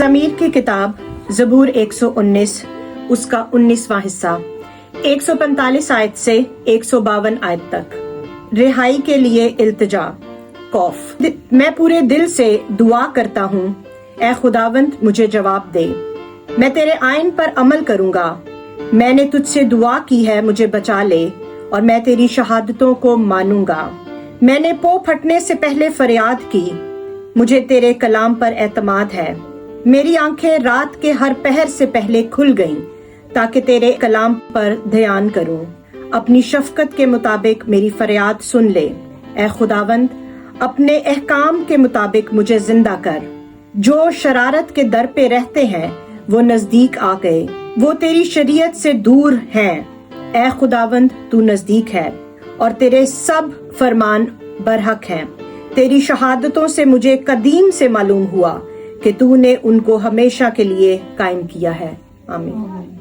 ज़मीर की किताब ज़बूर 119 उसका 19वां हिस्सा 145 आयत से 152 आयत तक। रिहाई के लिए इल्तिजा। कौफ। मैं पूरे दिल से दुआ करता हूँ, ऐ खुदावंद मुझे जवाब दे। मैं तेरे आइन पर अमल करूँगा। मैंने तुझसे दुआ की है, मुझे बचा ले और मैं तेरी शहादतों को मानूंगा। मैंने पो फटने से पहले फरियाद की, मुझे तेरे कलाम पर एतमाद है। मेरी आंखें रात के हर पहर से पहले खुल गईं ताकि तेरे कलाम पर ध्यान करूं। अपनी शफकत के मुताबिक मेरी फरियाद सुन ले। ऐ खुदावंद अपने अहकाम के मुताबिक मुझे जिंदा कर। जो शरारत के दर पे रहते हैं वो नजदीक आ गए, वो तेरी शरीयत से दूर हैं। ऐ खुदावंद तू नजदीक है और तेरे सब फरमान बरहक हैं। तेरी शहादतों से मुझे कदीम से मालूम हुआ कि तूने उनको हमेशा के लिए कायम किया है। आमीन।